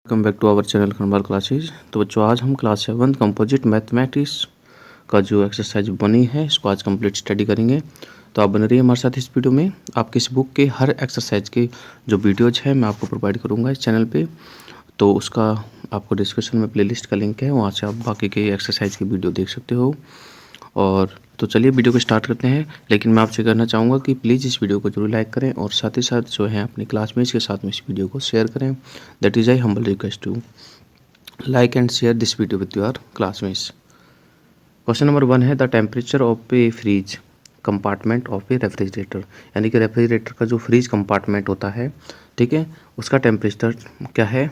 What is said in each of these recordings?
Welcome back to our channel Khanwal classes. तो बच्चों आज हम क्लास 7 कंपोजिट मैथमेटिक्स का जो एक्सरसाइज बनी है इसको आज कंप्लीट स्टडी करेंगे। तो आप बन रही है हमारे साथ इस वीडियो में। आपकी इस बुक के हर एक्सरसाइज के जो वीडियोज है मैं आपको प्रोवाइड करूँगा इस चैनल पे। तो उसका आपको डिस्क्रिप्शन में प्लेलिस्ट का लिंक है, वहाँ से आप बाकी के एक्सरसाइज की वीडियो देख सकते हो। और तो चलिए वीडियो को स्टार्ट करते हैं। लेकिन मैं आपसे कहना चाहूँगा कि प्लीज़ इस वीडियो को जरूर लाइक करें और साथ ही साथ जो है अपने क्लासमेट्स के साथ में इस वीडियो को शेयर करें। That is I humble request to like and share this video with your classmates. Question number 1 है the temperature of a freeze compartment of a refrigerator. यानी कि रेफ्रिजरेटर का जो फ्रीज कंपार्टमेंट होता है, ठीक है, उसका टेम्परेचर क्या है,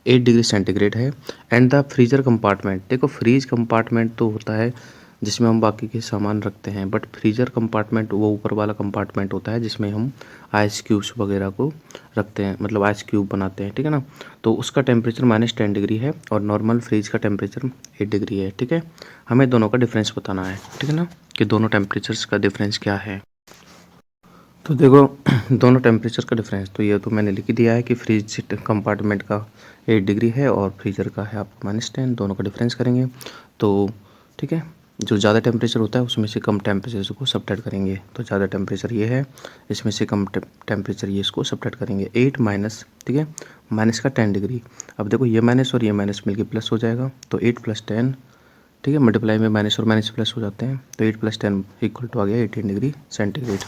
8 डिग्री सेंटीग्रेड है। एंड द फ्रीजर कंपार्टमेंट, देखो फ्रीज कंपार्टमेंट तो होता है जिसमें हम बाकी के सामान रखते हैं, बट फ्रीजर कंपार्टमेंट वो ऊपर वाला कंपार्टमेंट होता है जिसमें हम आइस क्यूब्स वगैरह को रखते हैं, मतलब आइस क्यूब बनाते हैं, ठीक है ना। तो उसका टेम्परेचर -10 डिग्री है और नॉर्मल फ्रीज का टेम्परेचर 8 डिग्री है, ठीक है। हमें दोनों का डिफरेंस बताना है, ठीक है ना, कि दोनों टेम्परेचर्स का डिफरेंस क्या है। तो देखो दोनों टेम्परेचर का डिफरेंस तो ये तो मैंने लिख दिया है कि फ्रिज कंपार्टमेंट का 8 डिग्री है और फ्रीजर का है आपका -10। दोनों का डिफरेंस करेंगे तो ठीक है, जो ज़्यादा टेम्परेचर होता है उसमें से कम टेम्परेचर को सब्ट्रैक्ट करेंगे। तो ज़्यादा टेम्परेचर ये है, इसमें से कम टेम्परेचर ये इसको सब्ट्रैक्ट करेंगे। 8 माइनस, ठीक है, माइनस का 10 डिग्री। अब देखो ये माइनस और ये माइनस मिलके प्लस हो जाएगा, तो 8 + 10, ठीक है, मल्टीप्लाई में माइनस और माइनस प्लस हो जाते हैं, तो 8 + 10 इक्वल टू आ गया 18 डिग्री सेंटीग्रेड।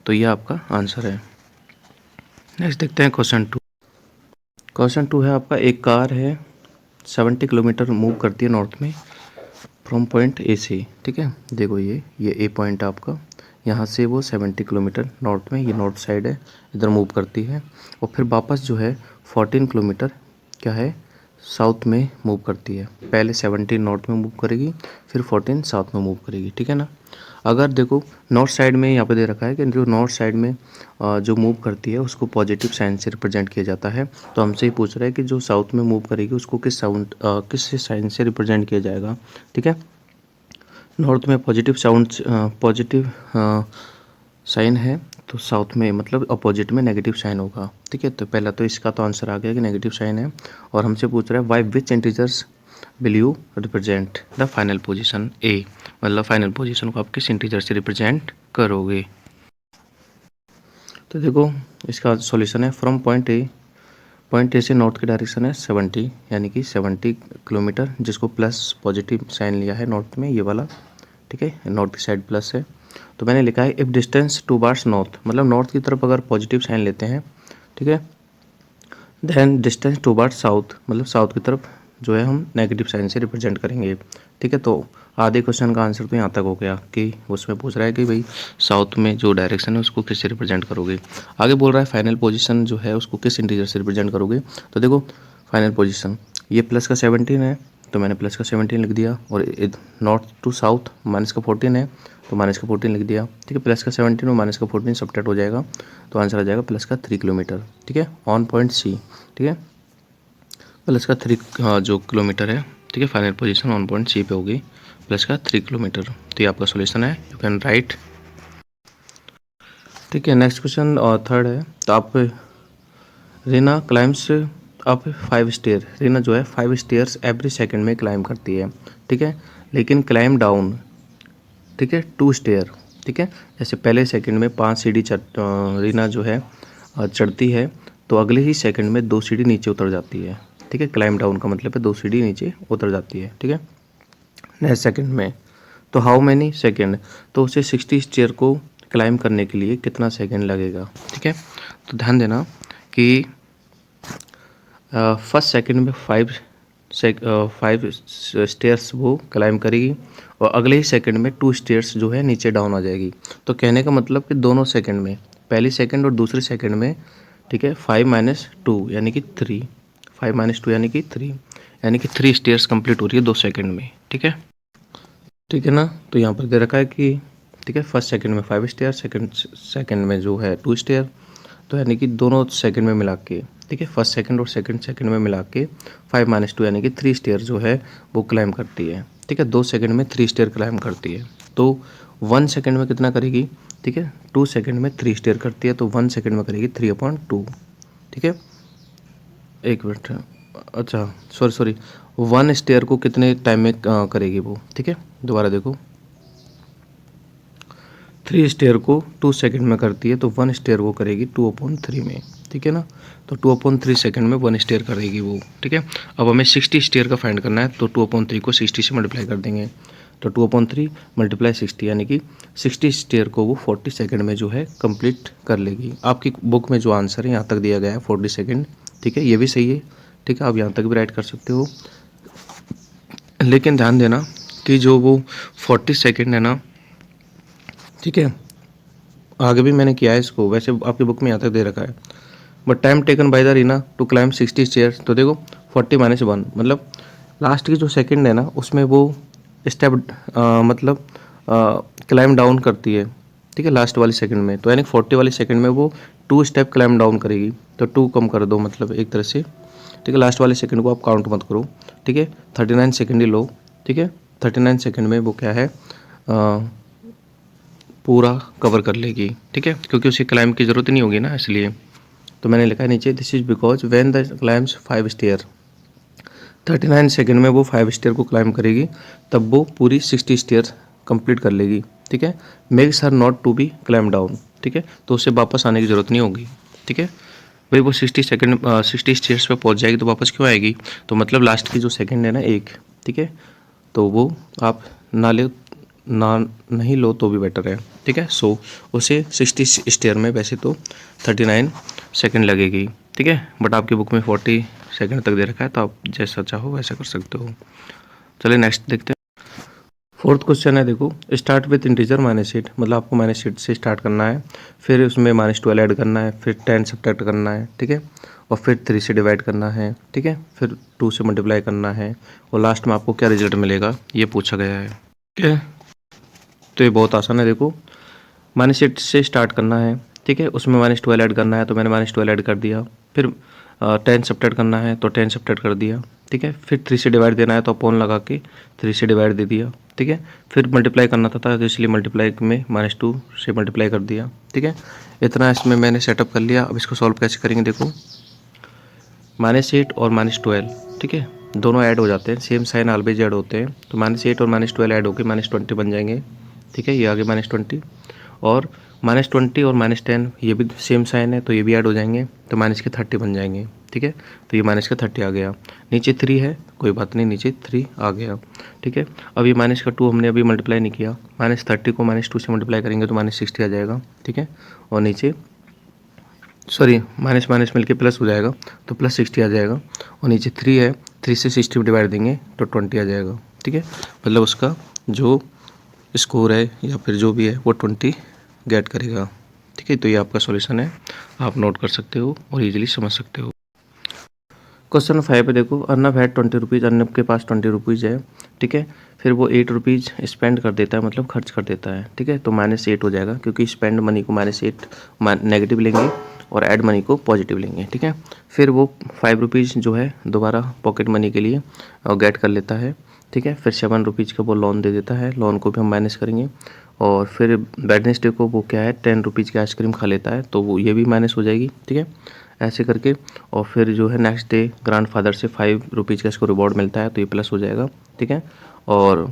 तो ये आपका आंसर है। नेक्स्ट देखते हैं क्वेश्चन 2। क्वेश्चन 2 है आपका, एक कार है 70 किलोमीटर मूव करती है नॉर्थ में फ्रॉम पॉइंट ए से, ठीक है। देखो ये ए पॉइंट आपका, यहाँ से वो 70 किलोमीटर नॉर्थ में, ये नॉर्थ साइड है, इधर मूव करती है और फिर वापस जो है 14 किलोमीटर क्या है साउथ में मूव करती है। पहले 70 नॉर्थ में मूव करेगी, फिर 14 साउथ में मूव करेगी, ठीक है ना। अगर देखो नॉर्थ साइड में यहाँ पे दे रखा है कि जो नॉर्थ साइड में जो मूव करती है उसको पॉजिटिव साइन से रिप्रेजेंट किया जाता है। तो हमसे ही पूछ रहा है कि जो साउथ में मूव करेगी उसको किस साइन से रिप्रेजेंट किया जाएगा, ठीक है। नॉर्थ में पॉजिटिव साइन है, तो साउथ में मतलब अपोजिट में नेगेटिव साइन होगा, ठीक है। तो पहला तो इसका तो आंसर आ गया कि नेगेटिव साइन है। और हमसे पूछ रहा है why which integers will you represent the final position A, मतलब फाइनल पोजीशन को आप किस इंटीजर से रिप्रेजेंट करोगे। तो देखो इसका सॉल्यूशन है फ्रॉम पॉइंट ए से नॉर्थ की डायरेक्शन है 70, यानी कि 70 किलोमीटर, जिसको प्लस पॉजिटिव साइन लिया है नॉर्थ में, ये वाला, ठीक है, नॉर्थ की साइड प्लस है। तो मैंने लिखा है इफ़ डिस्टेंस टूवर्ड्स नॉर्थ, मतलब नॉर्थ की तरफ अगर पॉजिटिव साइन लेते हैं, ठीक है, देन डिस्टेंस टूवर्ड्स साउथ, मतलब साउथ की तरफ जो है हम नेगेटिव साइन से रिप्रेजेंट करेंगे, ठीक है। तो आधे क्वेश्चन का आंसर तो यहाँ तक हो गया कि उसमें पूछ रहा है कि भाई साउथ में जो डायरेक्शन है उसको किससे रिप्रेजेंट करोगे। आगे बोल रहा है फाइनल पोजीशन जो है उसको किस इंटीजर से रिप्रेजेंट करोगे। तो देखो फाइनल पोजीशन ये प्लस का 17 है, तो मैंने प्लस का 17 लिख दिया, और नॉर्थ टू साउथ माइनस का 14 है, तो माइनस का 14 लिख दिया, ठीक है। प्लस का 17 और माइनस का 14 सब्ट्रैक्ट हो जाएगा, तो आंसर आ जाएगा प्लस का 3 किलोमीटर, ठीक है, ऑन पॉइंट सी, ठीक है। प्लस का 3 जो किलोमीटर है, ठीक है, final position on point C पे होगी, प्लस का 3 किलोमीटर। तो ये आपका सोल्यूशन है, यू कैन राइट, ठीक है। नेक्स्ट क्वेश्चन और थर्ड है, तो आप Reena climbs up 5 stair, Reena जो है 5 स्टेयर्स एवरी सेकंड में क्लाइम करती है, ठीक है, लेकिन क्लाइम डाउन, ठीक है, 2 स्टेयर, ठीक है। जैसे पहले सेकंड में 5 सीढ़ी रीना जो है चढ़ती है, तो अगले ही सेकंड में 2 सीढ़ी नीचे उतर जाती है, ठीक है। क्लाइम डाउन का मतलब है 2 सीढ़ी नीचे उतर जाती है, ठीक है। नेक्स्ट सेकंड में, तो हाउ मैनी सेकंड, तो उसे 60 स्टेयर को क्लाइम करने के लिए कितना सेकंड लगेगा, ठीक है। तो ध्यान देना कि फर्स्ट सेकंड में 5 स्टेयर्स वो क्लाइम करेगी और अगले ही सेकंड में 2 स्टेयर्स जो है नीचे डाउन आ जाएगी। तो कहने का मतलब कि दोनों सेकंड में, पहली सेकंड और दूसरे सेकंड में, ठीक है, 5 - 2 यानी कि 3, 5 - 2 यानी कि 3, यानी कि 3 स्टेयर्स कंप्लीट हो रही है 2 सेकंड में, ठीक है, ठीक है ना। तो यहाँ पर दे रखा है कि, ठीक है, फर्स्ट सेकंड में 5 स्टेयर, सेकंड में जो है 2 स्टेयर, तो यानी कि दोनों सेकंड में मिला के, ठीक है, फर्स्ट सेकंड और सेकंड में मिला के 5 - 2 यानी कि 3 स्टेयर जो है वो क्लाइम करती है, ठीक है। 2 सेकंड में 3 स्टेयर क्लाइम करती है, तो 1 सेकंड में कितना करेगी, ठीक है, 2 सेकंड में 3 स्टेयर करती है, तो 1 सेकंड में करेगी 3/2, ठीक है। एक मिनट, अच्छा सॉरी 1 स्टेयर को कितने टाइम में करेगी वो, ठीक है। दोबारा देखो, 3 स्टेयर को 2 सेकंड में करती है, तो 1 स्टेयर वो करेगी 2/3 में, ठीक है ना। तो 2/3 सेकंड में 1 स्टेयर करेगी वो, ठीक है। अब हमें 60 स्टेयर का फाइंड करना है, तो 2/3 को 60 से मल्टीप्लाई कर देंगे, तो 2/3 मल्टीप्लाई 60 यानी कि 60 स्टेयर को वो 40 सेकंड में जो है कंप्लीट कर लेगी। आपकी बुक में जो आंसर है यहाँ तक दिया गया है 40 सेकंड, ठीक है, ये भी सही है, ठीक है, आप यहाँ तक भी राइट कर सकते हो। लेकिन ध्यान देना कि जो वो 40 सेकंड है ना, ठीक है, आगे भी मैंने किया है इसको, वैसे आपकी बुक में यहाँ तक दे रखा है, but time taken by the Reena to climb 60 stairs, तो देखो 40 - 1 मतलब लास्ट की जो सेकंड है ना उसमें वो स्टेप मतलब क्लाइम डाउन करती है, ठीक है, लास्ट वाली सेकंड में, तो यानी 40 वाली सेकंड में वो 2 स्टेप क्लाइम डाउन करेगी, तो 2 कम कर दो मतलब एक तरह से, ठीक है। लास्ट वाले सेकंड को आप काउंट मत करो, ठीक है, 39 सेकंड ही लो, ठीक है। 39 सेकंड में वो क्या है पूरा कवर कर लेगी, ठीक है, क्योंकि उसे क्लाइम की ज़रूरत नहीं होगी ना, इसलिए। तो मैंने लिखा है नीचे, this is because when the climbs 5 stair, 39 second में वो 5 स्टेयर को क्लाइम करेगी, तब वो पूरी 60 स्टेयर कंप्लीट कर लेगी, ठीक है। Makes her not to be climb down, ठीक है, तो उसे वापस आने की ज़रूरत नहीं होगी, ठीक है। भाई वो 60 स्टेयर्स पे पहुंच जाएगी तो वापस क्यों आएगी, तो मतलब लास्ट की जो सेकंड है ना एक, ठीक है, तो वो आप ना ले ना नहीं लो तो भी बेटर है, ठीक है। सो उसे 60 स्टेयर में वैसे तो 39 सेकंड लगेगी, ठीक है, बट आपकी बुक में 40 सेकंड तक दे रखा है, तो आप जैसा चाहो वैसा कर सकते हो। चलिए नेक्स्ट देखते हैं। फोर्थ क्वेश्चन है, देखो, स्टार्ट विथ इंटीजर -8, मतलब आपको -8 से स्टार्ट करना है, फिर उसमें -12 ऐड करना है, फिर 10 सब्ट्रैक्ट करना है, ठीक है, और फिर 3 से डिवाइड करना है, ठीक है, फिर 2 से मल्टीप्लाई करना है, और लास्ट में आपको क्या रिजल्ट मिलेगा ये पूछा गया है, ठीक है। तो ये बहुत आसान है, देखो, -8 से स्टार्ट करना है, ठीक है, उसमें -12 ऐड करना है, तो मैंने -12 ऐड कर दिया, फिर 10 सब्ट्रैक्ट करना है तो 10 सब्ट्रैक्ट कर दिया, ठीक है, फिर 3 से डिवाइड देना है तो अपॉन लगा के 3 से डिवाइड दे दिया, ठीक है, फिर मल्टीप्लाई करना था तो इसलिए मल्टीप्लाई में -2 से मल्टीप्लाई कर दिया, ठीक है। इतना इसमें मैंने सेटअप कर लिया। अब इसको सॉल्व कैसे करेंगे, देखो, -8 और -12, ठीक है, दोनों ऐड हो जाते हैं, सेम साइन ऑलवेज ऐड होते हैं, तो -8 और -12 ऐड होकर -20 बन जाएंगे, ठीक है, ये आगे -20, और -20 और -10 ये भी सेम साइन है तो ये भी ऐड हो जाएंगे, तो -30 बन जाएंगे, ठीक है, तो ये -30 आ गया। नीचे 3 है, कोई बात नहीं, नीचे 3 आ गया, ठीक है। अब ये -2 हमने अभी मल्टीप्लाई नहीं किया, -30 को -2 से मल्टीप्लाई करेंगे तो -60 आ जाएगा, ठीक है, और नीचे सॉरी माइनस माइनस मिलके प्लस हो जाएगा तो +60 आ जाएगा, और नीचे 3 है, 3 से 60 में डिवाइड देंगे तो 20 आ जाएगा, ठीक है, मतलब उसका जो स्कोर है या फिर जो भी है वो 20 गेट करेगा, ठीक है। तो ये आपका सॉल्यूशन है, आप नोट कर सकते हो और इजीली समझ सकते हो। क्वेश्चन 5 पे देखो, अर्नब हैड 20 रुपीज़, अर्नब के पास 20 रुपीज़ है, ठीक है, फिर वो 8 रुपीज़ स्पेंड कर देता है, मतलब खर्च कर देता है, ठीक है, तो -8 हो जाएगा, क्योंकि स्पेंड मनी को -8 नेगेटिव लेंगे और ऐड मनी को पॉजिटिव लेंगे, ठीक है। फिर वो 5 रुपीज़ जो है दोबारा पॉकेट मनी के लिए गेट कर लेता है, ठीक है, फिर 7 रुपीज़ का वो लोन दे देता है, लोन को भी हम माइनस करेंगे, और फिर वेडनेसडे को वो क्या है 10 रुपीज़ की आइसक्रीम खा लेता है, तो वो ये भी माइनस हो जाएगी, ठीक है, ऐसे करके। और फिर जो है नेक्स्ट डे ग्रैंडफादर से 5 रुपीज़ का इसको रिवॉर्ड मिलता है, तो ये प्लस हो जाएगा, ठीक है। और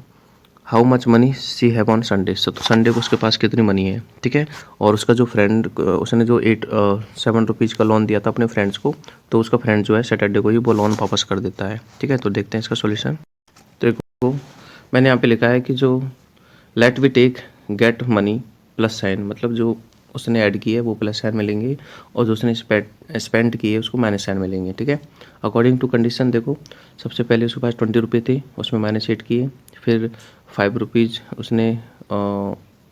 how much money she have on Sunday, तो संडे को उसके पास कितनी मनी है, ठीक है, और उसका जो फ्रेंड उसने जो 7 रुपीज़ का लोन दिया था अपने फ्रेंड्स को, तो उसका फ्रेंड जो है सैटरडे को ही वो लोन वापस कर देता है, ठीक है। तो देखते हैं इसका सोल्यूशन। तो देखो मैंने यहाँ पे लिखा है कि जो let we take get money plus sign, मतलब जो उसने ऐड की है वो प्लस साइन मिलेंगे, और जो उसने स्पेंड की है उसको माइनस साइन मिलेंगे, ठीक है। अकॉर्डिंग टू कंडीशन, देखो सबसे पहले उसके पास 20 रुपये थे, उसमें -8 किए, फिर 5 रुपीज़ उसने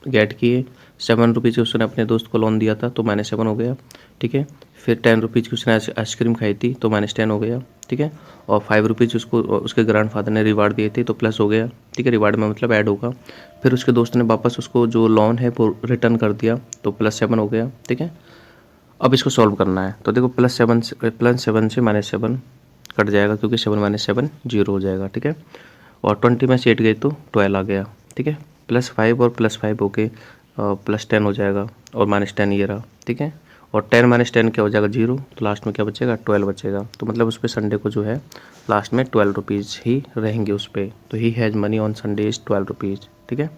गेट किए, 7 रुपीज़ उसने अपने दोस्त को लोन दिया था तो -7 हो गया, ठीक है। फिर 10 रुपीज़ की उसने आइसक्रीम खाई थी तो -10 हो गया, ठीक है, और 5 रुपीज़ उसको उसके ग्रैंडफादर ने रिवार्ड दिए थे तो प्लस हो गया, ठीक है, रिवार्ड में मतलब ऐड होगा। फिर उसके दोस्त ने वापस उसको जो लोन है वो रिटर्न कर दिया तो +7 हो गया, ठीक है। अब इसको सॉल्व करना है, तो देखो +7 से -7 कट जाएगा, क्योंकि 7 - 7 0 हो जाएगा, ठीक है, और 20 में से 8 गई तो 12 आ गया, ठीक है, +5 और +5 होके +10 हो जाएगा, और -10 ये रहा, ठीक है, और 10 माइनस 10 क्या हो जाएगा 0, तो लास्ट में क्या बचेगा 12 बचेगा। तो मतलब उस पर संडे को जो है लास्ट में 12 रुपीज़ ही रहेंगे उस पर। तो he has money on Sunday is 12 rupees. ठीक है,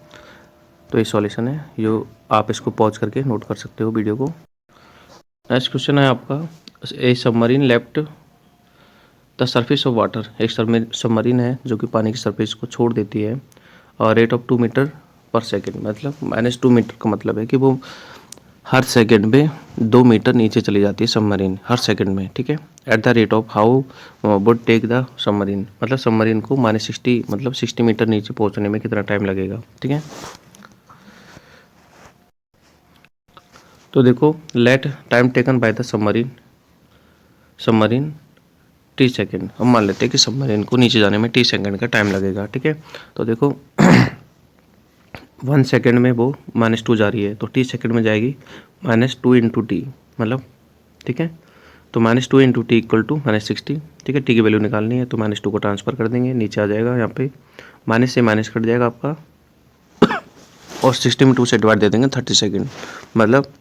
तो ये सॉल्यूशन है, यो आप इसको पॉज करके नोट कर सकते हो वीडियो को। नेक्स्ट क्वेश्चन है आपका, a submarine left the surface of water. एक सबमरीन है जो कि पानी की सरफेस को छोड़ देती है और रेट ऑफ 2 मीटर पर सेकेंड, मतलब -2 मीटर का मतलब है कि वो हर सेकंड में 2 मीटर नीचे चली जाती है सबमरीन, हर सेकंड में। ठीक है, at the rate of how would take the submarine, मतलब सबमरीन को -60 मतलब 60 मीटर नीचे पहुंचने में कितना टाइम लगेगा। ठीक है, तो देखो let time taken by the submarine T second. हम मान लेते हैं कि सबमरीन को नीचे जाने में टी सेकेंड का टाइम लगेगा। ठीक है, तो देखो 1 सेकेंड में वो -2 जा रही है, तो टी सेकेंड में जाएगी -2 इंटू टी, मतलब ठीक है, तो -2 इंटू टी इक्वल टू -60। ठीक है, टी की वैल्यू निकालनी है तो -2 को ट्रांसफर कर देंगे, नीचे आ जाएगा, यहाँ पे माइनस से माइनस कट जाएगा आपका और 60 में 2 से डिवाइड दे देंगे 30 सेकेंड, मतलब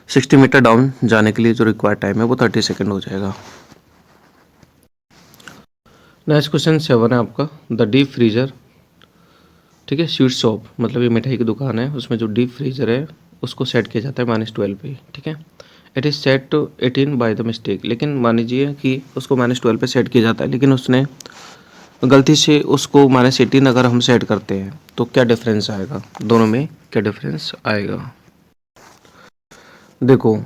60 मीटर डाउन जाने के लिए जो रिक्वायर्ड टाइम है वो 30 सेकेंड हो जाएगा। नेक्स्ट क्वेश्चन 7 है आपका, द डीप फ्रीजर। ठीक है, स्वीट शॉप मतलब ये मिठाई की दुकान है, उसमें जो डीप फ्रीजर है उसको सेट किया जाता है -12 पे। ठीक है, it is set to 18 by the mistake, लेकिन मान लीजिए कि उसको -12 पे सेट किया जाता है, लेकिन उसने गलती से उसको -18 अगर हम सेट करते हैं तो क्या डिफरेंस आएगा, दोनों में क्या डिफरेंस आएगा। देखो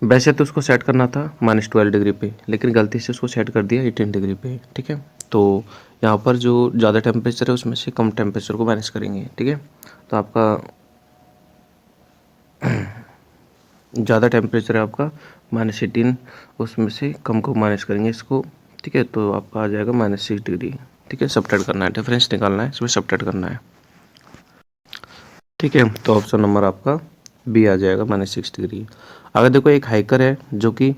वैसे तो उसको सेट करना था -12 डिग्री पे, लेकिन गलती से उसको सेट कर दिया 18 डिग्री पे। ठीक है, तो यहाँ पर जो ज़्यादा टेम्परेचर है उसमें से कम टेम्परेचर को माइनस करेंगे। ठीक है, तो आपका ज़्यादा टेम्परेचर है आपका -18, उसमें से कम को माइनस करेंगे इसको। ठीक है, तो आपका आ जाएगा -6 डिग्री। ठीक है, सबट्रैक्ट करना है, डिफरेंस निकालना है, इसमें सबट्रैक्ट करना है। ठीक है, तो ऑप्शन नंबर आपका बी आ जाएगा -6 डिग्री। अगर देखो एक हाइकर है जो कि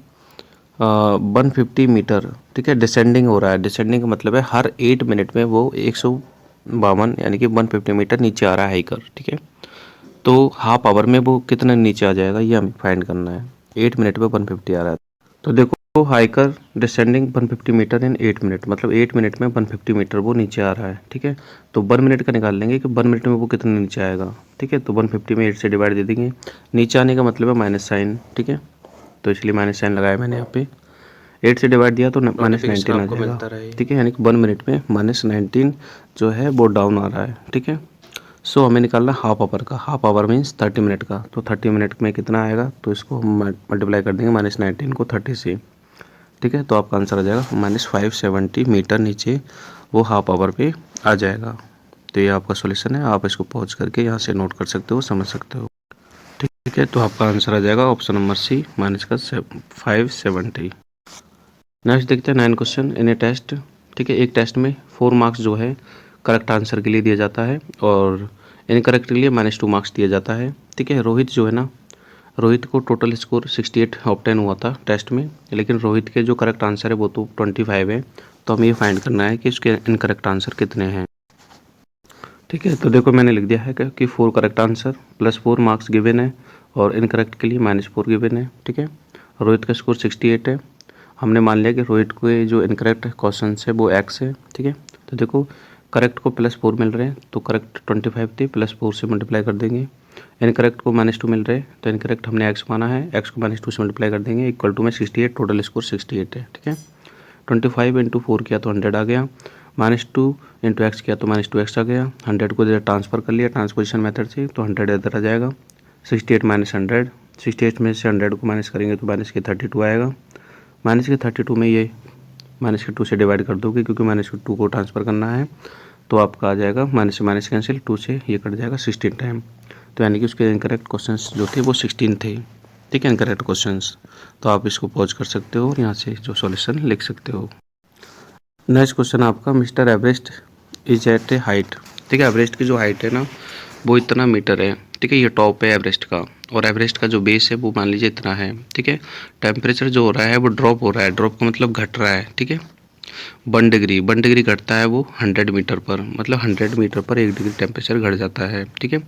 150 मीटर, ठीक है, डिसेंडिंग हो रहा है। डिसेंडिंग का मतलब है हर 8 मिनट में वो 152 यानी कि 150 मीटर नीचे आ रहा है हाइकर। ठीक है, तो हाफ आवर में वो कितना नीचे आ जाएगा ये हमें फाइंड करना है। 8 मिनट में 150 आ रहा है, तो देखो हाइकर डिसेंडिंग 150 मीटर इन 8 मिनट, मतलब 8 मिनट में 150 मीटर वो नीचे आ रहा है। ठीक है, तो 1 मिनट का निकाल लेंगे कि 1 मिनट में वो कितना नीचे आएगा। ठीक है, तो 150 में 8 से डिवाइड दे देंगे, नीचे आने का मतलब है माइनस साइन। ठीक है, तो इसलिए माइनस साइन लगाया मैंने यहाँ पे, 8 से डिवाइड दिया तो -19 आ जाएगा। ठीक है, यानी कि 1 मिनट में -19 जो है वो डाउन आ रहा है। ठीक है, सो हमें निकालना हाफ आवर का, हाफ आवर मीन्स 30 मिनट का, तो 30 मिनट में कितना आएगा, तो इसको हम मल्टीप्लाई कर देंगे -19 को 30 से। ठीक है, तो आपका आंसर आ जाएगा -570 मीटर नीचे वो हाफ आवर पे आ जाएगा। तो ये आपका सॉल्यूशन है, आप इसको पॉज करके यहाँ से नोट कर सकते हो, समझ सकते हो। ठीक है, तो आपका आंसर आ जाएगा ऑप्शन नंबर सी -570। नेक्स्ट देखते हैं 9 क्वेश्चन इन ए टेस्ट। ठीक है, एक टेस्ट में 4 मार्क्स जो है करेक्ट आंसर के लिए दिया जाता है और इनकरेक्ट के लिए -2 मार्क्स दिया जाता है। ठीक है, रोहित जो है ना, रोहित को टोटल स्कोर 68 ऑब्टेन हुआ था टेस्ट में, लेकिन रोहित के जो करेक्ट आंसर है वो तो 25 है, तो हमें ये फाइंड करना है कि उसके इनकरेक्ट आंसर कितने हैं। ठीक है, तो देखो मैंने लिख दिया है कि 4 करेक्ट आंसर +4 मार्क्स गिवन है और इनकरेक्ट के लिए -4 गिवन है। ठीक है, रोहित का स्कोर 68 है, हमने मान लिया कि रोहित को जो इनकरेक्ट क्वेश्चन है वो x है। ठीक है, तो देखो करेक्ट को +4 मिल रहे हैं तो करेक्ट 25 थे, +4 से मल्टीप्लाई कर देंगे। इनकरेक्ट को -2 मिल रहे हैं तो इनकरेक्ट हमने x माना है, x को -2 से मल्टीप्लाई कर देंगे, इक्वल टू में 68, टोटल स्कोर 68 है। ठीक है, 25 इंटू 4 किया तो 100 आ गया, -2 इंटू एक्स किया तो -2x आ गया, 100 को इधर ट्रांसफ़र कर लिया ट्रांसपोजिशन मेथड से तो 100 इधर आ जाएगा, 68 - 100, 68 में से 100 को माइनस करेंगे तो -32 आएगा, -32 में ये -2 से डिवाइड कर दोगे क्योंकि -2 को ट्रांसफ़र करना है, तो आपका आ जाएगा माइनस से माइनस कैंसिल, 2 से ये कट जाएगा 16 टाइम, तो यानी कि उसके इनकरेक्ट क्वेश्चंस जो थे वो 16 थे। ठीक है, इनकरेक्ट क्वेश्चंस, तो आप इसको पॉज कर सकते हो और यहाँ से जो सॉल्यूशन लिख सकते हो। नेक्स्ट क्वेश्चन आपका, mister Everest is at a height. ठीक है, एवरेस्ट की जो हाइट है ना वो इतना मीटर है। ठीक है, ये टॉप है एवरेस्ट का और एवरेस्ट का जो बेस है वो मान लीजिए इतना है। ठीक है, टेम्परेचर जो हो रहा है वो ड्रॉप हो रहा है, ड्रॉप का मतलब घट रहा है। ठीक है, 1 डिग्री घटता है वो 100 मीटर पर, मतलब 100 मीटर पर 1 डिग्री टेम्परेचर घट जाता है। ठीक है,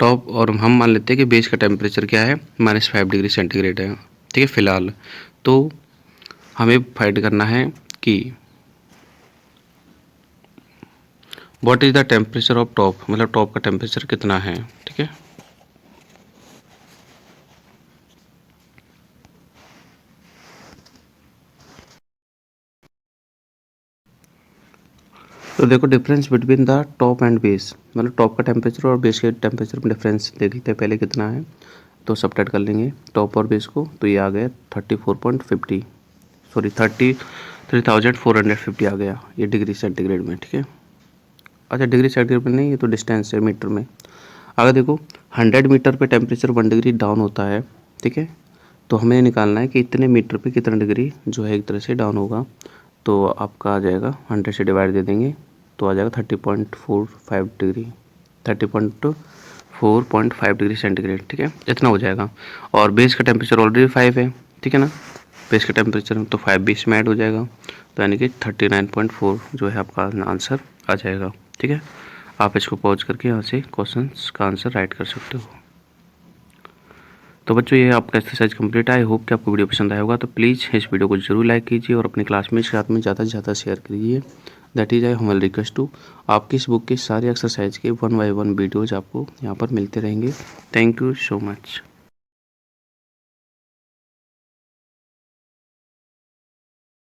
टॉप और हम मान लेते हैं कि बेस का टेम्परेचर क्या है, -5 डिग्री सेंटीग्रेड है, ठीक है फ़िलहाल। तो हमें फाइंड करना है कि what is the temperature of top, मतलब टॉप का टेम्परेचर कितना है, ठीक है। तो देखो difference between the top and base, मतलब टॉप का टेम्परेचर और बेस के टेम्परेचर में डिफरेंस देख लेते हैं पहले कितना है। तो सबट्रैक्ट कर लेंगे टॉप और बेस को, तो ये आ गया 34.50, सॉरी 33,450 आ गया ये डिग्री सेंटीग्रेड में, ठीक है। अच्छा डिग्री सेंटीग्रेड में नहीं, ये तो डिस्टेंस है मीटर में। अगर देखो 100 मीटर पे टेम्परेचर 1 डिग्री डाउन होता है, ठीक है, तो हमें निकालना है कि इतने मीटर पे कितना डिग्री जो है एक तरह से डाउन होगा। तो आपका आ जाएगा 100 से डिवाइड दे देंगे तो आ जाएगा 30.45 डिग्री, 30.45 डिग्री सेंटीग्रेड, ठीक है, इतना हो जाएगा। और बेस का टेम्परेचर ऑलरेडी 5 है, ठीक है ना, बेस का टेम्परेचर तो 5 भी इसमें ऐड हो जाएगा, तो यानी कि 39.4 जो है आपका आंसर आ जाएगा, ठीक है। आप इसको पॉज करके यहाँ से क्वेश्चन का आंसर राइट कर सकते हो। तो बच्चों ये आपका एक्सरसाइज कंप्लीट है। आई होप कि आपको वीडियो पसंद आया होगा, तो प्लीज़ इस वीडियो को जरूर लाइक कीजिए और अपने क्लासमेट्स के साथ में ज़्यादा से ज़्यादा शेयर कीजिए। That is I humble request to. आपकी इस बुक के सारे एक्सरसाइज के 1 बाय 1 वीडियोज़ आपको यहाँ पर मिलते रहेंगे। Thank you so much.